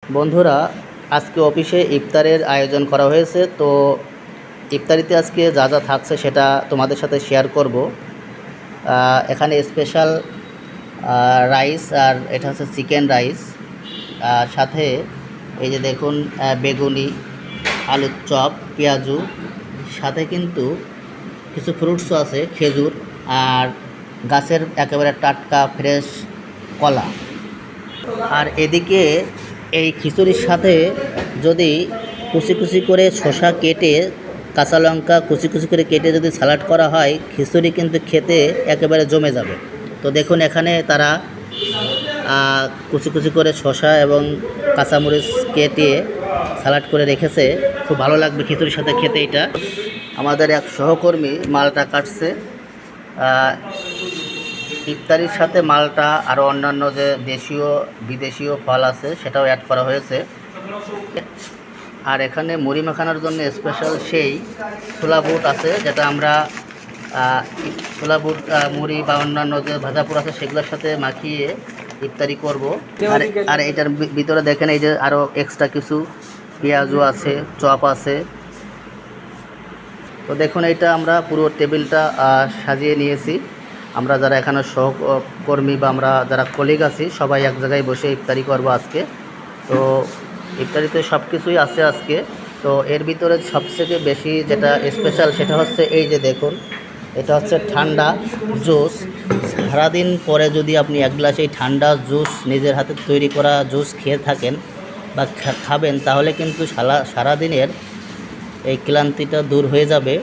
বন্ধুরা, আজকে অফিসে ইফতারের আয়োজন করা হয়েছে। তো ইফতারিতে আজকে যা যা থাকছে সেটা তোমাদের সাথে শেয়ার করব। এখানে স্পেশাল রাইস, আর এটা হচ্ছে চিকেন রাইস। আর সাথে এই যে দেখুন বেগুনি, আলুর চপ, পেঁয়াজু, সাথে কিন্তু কিছু ফ্রুটসও আছে, খেজুর, আর গাছের একেবারে টাটকা ফ্রেশ কলা। আর এদিকে এই খিচুড়ির সাথে যদি কুচি কুচি করে শসা কেটে, কাঁচা লঙ্কা কুচি কুচি করে কেটে যদি সালাড করা হয়, খিচুড়ি কিন্তু খেতে একেবারে জমে যাবে। তো দেখুন এখানে তারা কুচি কুচি করে শসা এবং কাঁচামরিচ কেটে সালাড করে রেখেছে। খুব ভালো লাগবে খিচুড়ির সাথে খেতে। এটা আমাদের এক সহকর্মী মালটা কাটছে। ইফতারির সাথে মালটা আরও অন্যান্য যে দেশীয় বিদেশীয় ফল আছে সেটাও অ্যাড করা হয়েছে। আর এখানে মুড়ি মাখানোর জন্য স্পেশাল সেই ছোলা বুট আছে, যেটা আমরা ছোলা বুট মুড়ি বা অন্যান্য যে ভাজাপুর আছে সেগুলোর সাথে মাখিয়ে ইফতারি করব। আর এটার ভিতরে দেখেন এই যে আরও এক্সট্রা কিছু পেঁয়াজও আছে, চপ আছে। তো দেখুন এইটা আমরা পুরো টেবিলটা সাজিয়ে নিয়েছি। আমরা যারা এখানে সহকর্মী বা আমরা যারা কলিগ আছি সবাই এক জায়গায় বসে ইফতারি করব আজকে। তো ইফতারিতে সব কিছুই আছে আজকে। তো এর ভিতরে সবথেকে বেশি যেটা স্পেশাল সেটা হচ্ছে এই যে দেখুন, এটা হচ্ছে ঠান্ডা জুস। সারাদিন পরে যদি আপনি এক গ্লাস এই ঠান্ডা জুস, নিজের হাতে তৈরি করা জুস খেয়ে থাকেন বা খাবেন, তাহলে কিন্তু সারাদিনের এই ক্লান্তিটা দূর হয়ে যাবে।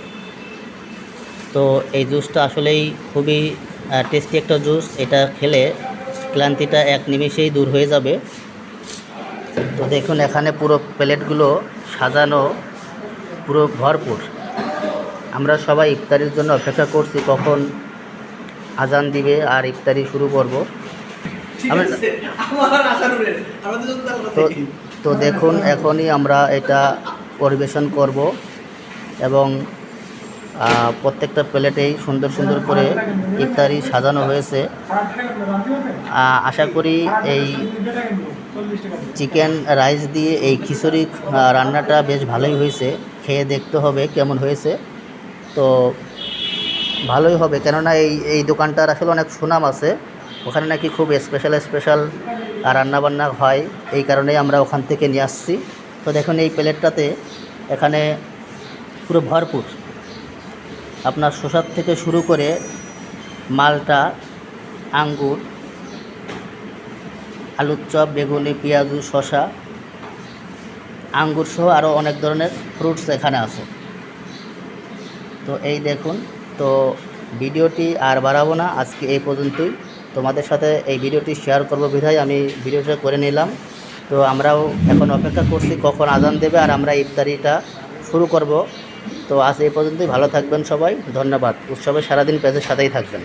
তো এই জুসটা আসলেই খুবই টেস্টি একটা জুস। এটা খেলে ক্লান্তিটা এক নিমেষেই দূর হয়ে যাবে। তো দেখুন এখানে পুরো প্লেটগুলো সাজানো, পুরো ভরপুর। আমরা সবাই ইফতারির জন্য অপেক্ষা করছি কখন আজান দিবে আর ইফতারি শুরু করব। তো দেখুন এখনই আমরা এটা পরিবেশন করব এবং প্রত্যেকটা প্লেটেই সুন্দর সুন্দর করে ইফতারি সাজানো হয়েছে। আশা করি এই চিকেন রাইস দিয়ে এই খিচুড়ি রান্নাটা বেশ ভালোই হয়েছে। খেয়ে দেখতে হবে কেমন হয়েছে। তো ভালোই হবে, কেননা এই দোকানটার আসলে অনেক সুনাম আছে। ওখানে নাকি খুব স্পেশাল রান্নাবান্না হয়, এই কারণেই আমরা ওখান থেকে নিয়ে আসছি। তো দেখুন এই প্লেটটাতে এখানে পুরো ভরপুর, আপনার শসার থেকে শুরু করে মালটা, আঙ্গুর, আলুর চপ, বেগুনি, পেঁয়াজু, শসা, আঙ্গুর সহ আরও অনেক ধরনের ফ্রুটস এখানে আছে। তো এই দেখুন, তো ভিডিওটি আর বাড়াবো না, আজকে এই পর্যন্তই। তোমাদের সাথে এই ভিডিওটি শেয়ার করব বিধায় আমি ভিডিওটা করে নিলাম। তো আমরাও এখন অপেক্ষা করছি কখন আজান দেবে আর আমরা ইফতারিটা শুরু করব। তো আজ এই পর্যন্তই। ভালো থাকবেন সবাই, ধন্যবাদ। উৎসবে সারাদিন পেজের সাথেই থাকবেন।